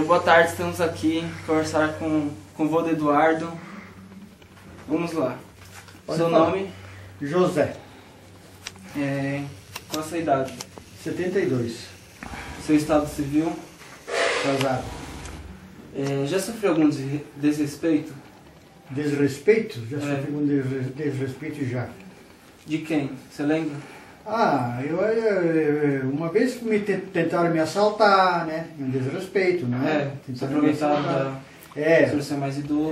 Boa tarde, estamos aqui conversar com o vô do Eduardo. Vamos lá. Seu nome? José. Qual a sua idade? 72. Seu estado civil? Casado. Já sofreu algum desrespeito? Desrespeito? Já sofri um desrespeito já. De quem? Você lembra? Uma vez tentaram me assaltar, né? Um desrespeito, né? Se aproveitaram da ser mais idoso.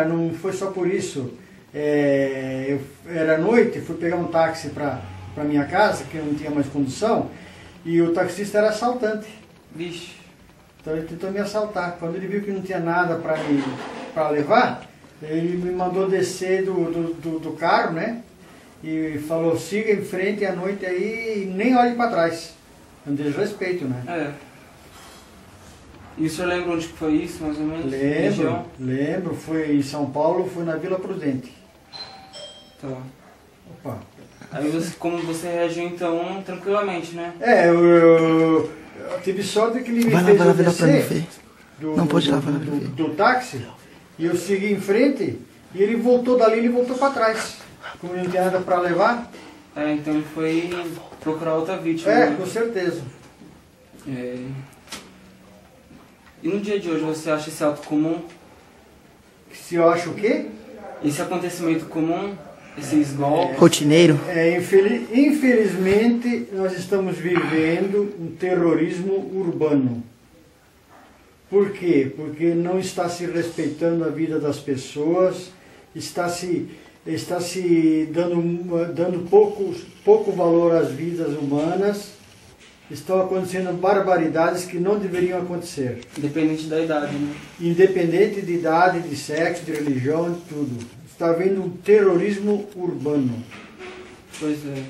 Não foi só por isso. Era noite, fui pegar um táxi para minha casa, que eu não tinha mais condução, e o taxista era assaltante. Vixe. Então ele tentou me assaltar. Quando ele viu que não tinha nada para levar, ele me mandou descer do carro, né? E falou, siga em frente à noite aí e nem olhe para trás. É um desrespeito, né? E o senhor lembra onde foi isso, mais ou menos? Lembro. Foi em São Paulo, foi na Vila Prudente. Tá. Opa. Aí como você reagiu então, tranquilamente, né? Eu tive sorte que ele me fez eu descer do táxi, e eu segui em frente, e ele voltou dali, ele voltou para trás. Como não tinha nada para levar. Então ele foi procurar outra vítima. Né? Com certeza. E no dia de hoje você acha esse ato comum? Se eu acho o quê? Esse acontecimento comum, esses golpes? Rotineiro? Infelizmente nós estamos vivendo um terrorismo urbano. Por quê? Porque não está se respeitando a vida das pessoas, está se dando pouco valor às vidas humanas. Estão acontecendo barbaridades que não deveriam acontecer. Independente da idade, né? Independente de idade, de sexo, de religião, de tudo. Está havendo um terrorismo urbano. Pois é.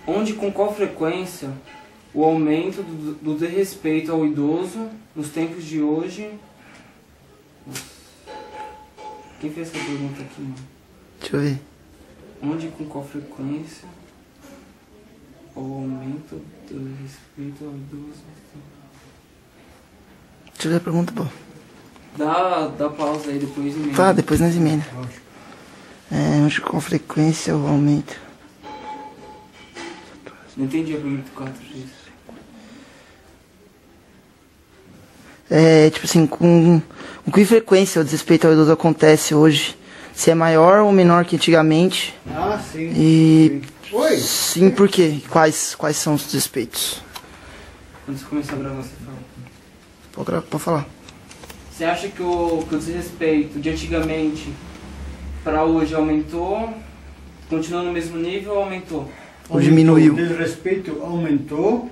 Onde, com qual frequência, o aumento do desrespeito ao idoso nos tempos de hoje... Quem fez essa pergunta aqui, mano? Deixa eu ver. Onde e com qual frequência o aumento do respeito ao idoso? Deixa eu ver a pergunta, pô. Dá pausa aí, depois emenda. Tá, depois nós emenda. Onde com frequência o aumento? Não entendi a pergunta 4, isso. Tipo assim, com que frequência o desrespeito ao idoso acontece hoje? Se é maior ou menor que antigamente? Sim. E... Oi? Sim, por quê? Quais são os desrespeitos? Quando você começar a gravar, você fala. Pode falar. Você acha que o desrespeito de antigamente para hoje aumentou? Continua no mesmo nível ou aumentou? Ou diminuiu? O desrespeito aumentou,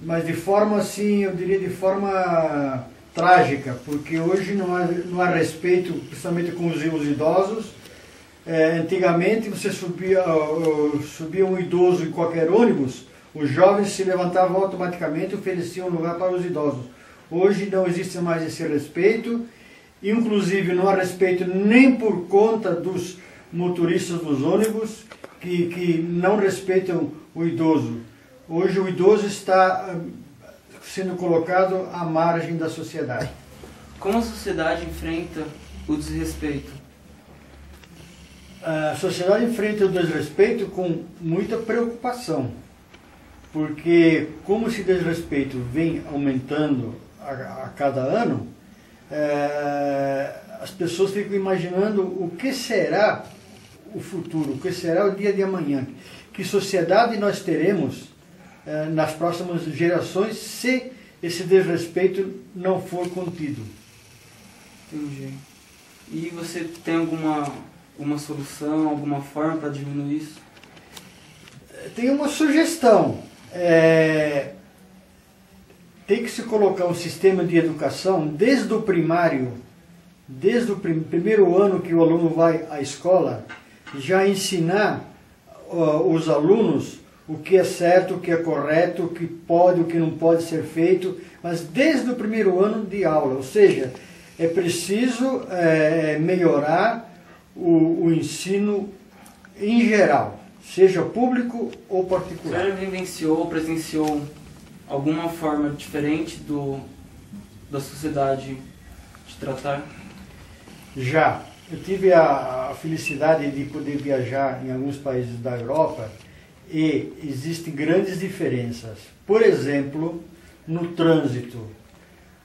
mas de forma assim, eu diria de forma trágica, porque hoje não há respeito, principalmente com os idosos. Antigamente você subia um idoso em qualquer ônibus, os jovens se levantavam automaticamente e ofereciam lugar para os idosos. Hoje não existe mais esse respeito, inclusive não há respeito nem por conta dos motoristas dos ônibus, que não respeitam o idoso. Hoje o idoso está sendo colocado à margem da sociedade. Como a sociedade enfrenta o desrespeito? A sociedade enfrenta o desrespeito com muita preocupação, porque como esse desrespeito vem aumentando a cada ano, as pessoas ficam imaginando o que será o futuro, o que será o dia de amanhã, que sociedade nós teremos nas próximas gerações se esse desrespeito não for contido. Entendi. E você tem alguma solução, alguma forma para diminuir isso? Tem uma sugestão. Tem que se colocar um sistema de educação desde o primário, desde o primeiro ano que o aluno vai à escola, já ensinar os alunos o que é certo, o que é correto, o que pode, o que não pode ser feito, mas desde o primeiro ano de aula. Ou seja, é preciso melhorar o ensino em geral. seja público ou O particular. senhor vivenciou ou presenciou alguma forma diferente da sociedade de tratar? Já. Eu tive a felicidade de poder viajar em alguns países da Europa e existem grandes diferenças. Por exemplo, no trânsito.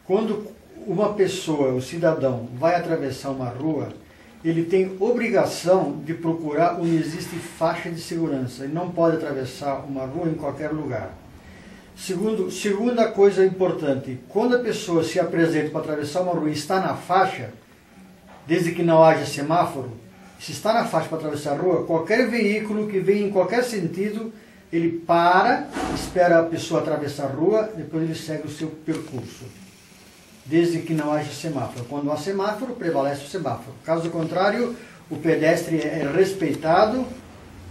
Quando uma pessoa, o cidadão, vai atravessar uma rua, ele tem obrigação de procurar onde existe faixa de segurança. Ele não pode atravessar uma rua em qualquer lugar. Segunda coisa importante, quando a pessoa se apresenta para atravessar uma rua e está na faixa, desde que não haja semáforo, se está na faixa para atravessar a rua, qualquer veículo que venha em qualquer sentido, ele para, espera a pessoa atravessar a rua, depois ele segue o seu percurso. Desde que não haja semáforo. Quando há semáforo, prevalece o semáforo. Caso contrário, o pedestre é respeitado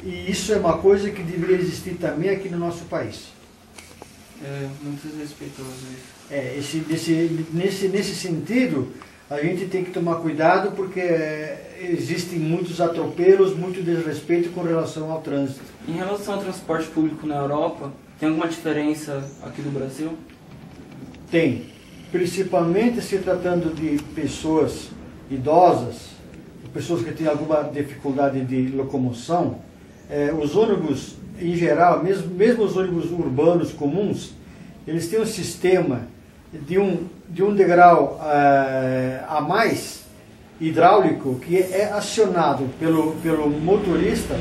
e isso é uma coisa que deveria existir também aqui no nosso país. É muito desrespeitoso isso. Nesse sentido, a gente tem que tomar cuidado porque existem muitos atropelos, muito desrespeito com relação ao trânsito. Em relação ao transporte público na Europa, tem alguma diferença aqui do Brasil? Tem. Principalmente se tratando de pessoas idosas, pessoas que têm alguma dificuldade de locomoção, os ônibus, em geral, mesmo os ônibus urbanos comuns, eles têm um sistema de um degrau a mais hidráulico que é acionado pelo motorista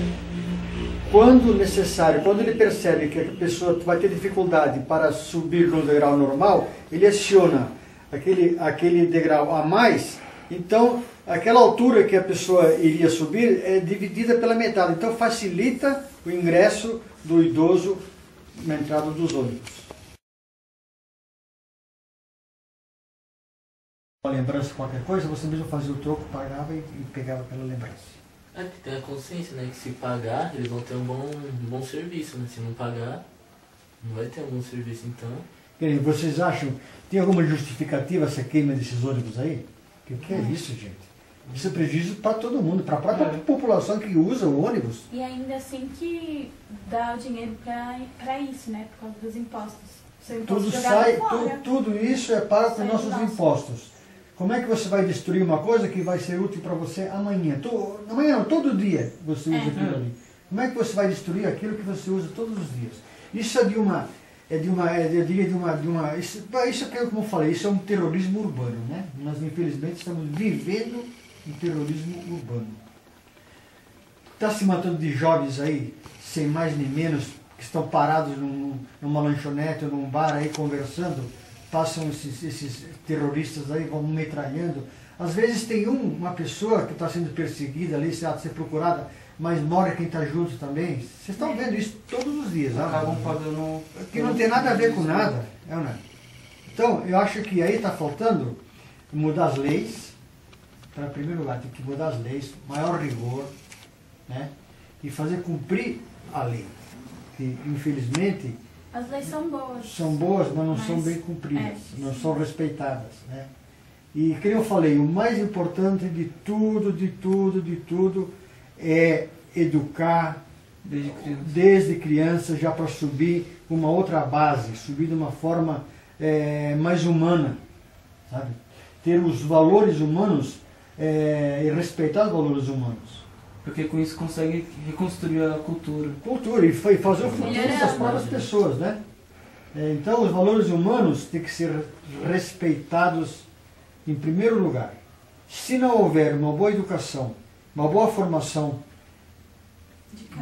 quando necessário, quando ele percebe que a pessoa vai ter dificuldade para subir no degrau normal, ele aciona aquele degrau a mais, então aquela altura que a pessoa iria subir é dividida pela metade, então facilita o ingresso do idoso na entrada dos ônibus. Uma lembrança, qualquer coisa, você mesmo fazia o troco, pagava e pegava pela lembrança. É que tem a consciência, né? Que se pagar, eles vão ter um bom serviço, né? Se não pagar, não vai ter um bom serviço, então... Vocês acham, tem alguma justificativa essa queima desses ônibus aí? O que é isso, gente? Isso é prejuízo para todo mundo, para a própria população que usa o ônibus. E ainda assim que dá o dinheiro para isso, né? Por causa dos impostos. Tudo isso é pago com nossos impostos. Como é que você vai destruir uma coisa que vai ser útil para você amanhã? Amanhã não, todo dia você usa aquilo ali. Como é que você vai destruir aquilo que você usa todos os dias? Isso isso é como eu falei, isso é um terrorismo urbano, né? Nós infelizmente estamos vivendo um terrorismo urbano. Está se matando de jovens aí, sem mais nem menos, que estão parados numa lanchonete ou num bar aí conversando. Passam esses terroristas aí, vão metralhando. Às vezes tem uma pessoa que está sendo perseguida ali, se ela ser procurada, mas morre quem está junto também. Vocês estão vendo isso todos os dias. Acabam pagando... Que não tem nada a ver com nada. Então, eu acho que aí está faltando mudar as leis. Para, em primeiro lugar, tem que mudar as leis, maior rigor, né? E fazer cumprir a lei. Que, infelizmente... As leis são boas. São boas, mas não são bem cumpridas, não são respeitadas, né? E, como eu falei, o mais importante de tudo é educar desde criança já para subir uma outra base, subir de uma forma mais humana, sabe? Ter os valores humanos e respeitar os valores humanos. Porque com isso consegue reconstruir a cultura. E fazer o futuro das próprias pessoas, né? Então, os valores humanos têm que ser respeitados em primeiro lugar. Se não houver uma boa educação, uma boa formação,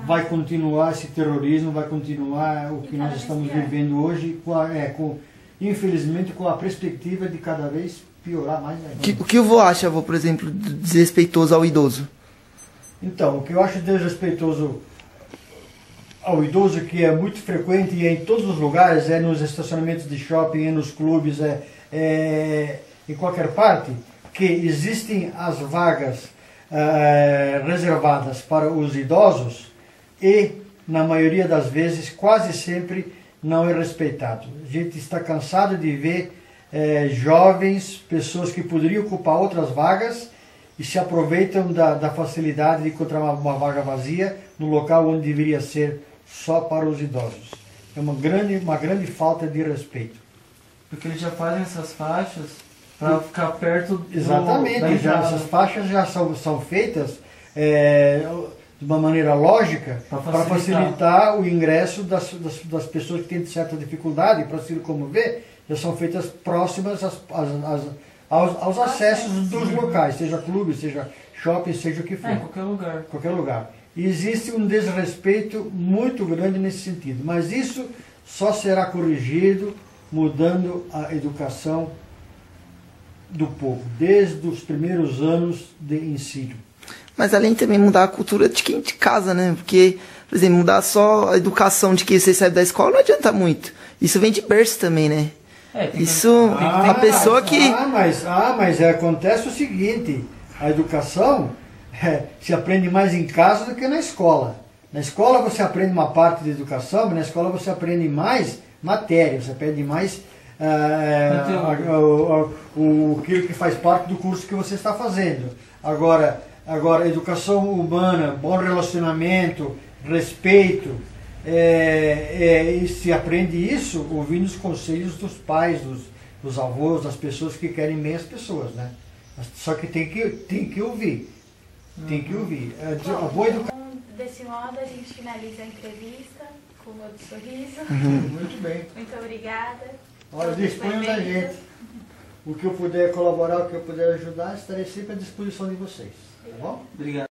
vai continuar esse terrorismo, vai continuar o que nós estamos vivendo hoje, infelizmente com a perspectiva de cada vez piorar mais ainda. O que o vô acha, por exemplo, desrespeitoso ao idoso? Então, o que eu acho desrespeitoso ao idoso, que é muito frequente e é em todos os lugares, é nos estacionamentos de shopping, é nos clubes, em qualquer parte, que existem as vagas reservadas para os idosos e, na maioria das vezes, quase sempre não é respeitado. A gente está cansado de ver jovens, pessoas que poderiam ocupar outras vagas, e se aproveitam da facilidade de encontrar uma vaga vazia no local onde deveria ser só para os idosos. É uma grande falta de respeito. Porque eles já fazem essas faixas para ficar perto da Exatamente, essas faixas já são feitas de uma maneira lógica para facilitar o ingresso das pessoas que têm certa dificuldade, para se locomover, já são feitas próximas aos acessos dos locais, seja clube, seja shopping, seja o que for. Qualquer lugar. E existe um desrespeito muito grande nesse sentido, mas isso só será corrigido mudando a educação do povo, desde os primeiros anos de ensino. Mas além de também mudar a cultura de quem de casa, né? Porque, por exemplo, mudar só a educação de quem você sai da escola não adianta muito. Isso vem de berço também, né? A pessoa que... Mas acontece o seguinte, a educação se aprende mais em casa do que na escola. Na escola você aprende uma parte de educação, mas na escola você aprende mais matéria, você aprende mais aquilo que faz parte do curso que você está fazendo. Agora, educação humana, bom relacionamento, respeito, e se aprende isso ouvindo os conselhos dos pais, dos avós, das pessoas que querem bem as pessoas, né? Só que tem que ouvir. Tem que ouvir. A boa educação. Desse modo a gente finaliza a entrevista com o outro sorriso. Muito bem. Muito obrigada. Olha, disponham da gente. O que eu puder colaborar, o que eu puder ajudar, estarei sempre à disposição de vocês. Tá bom? Obrigado.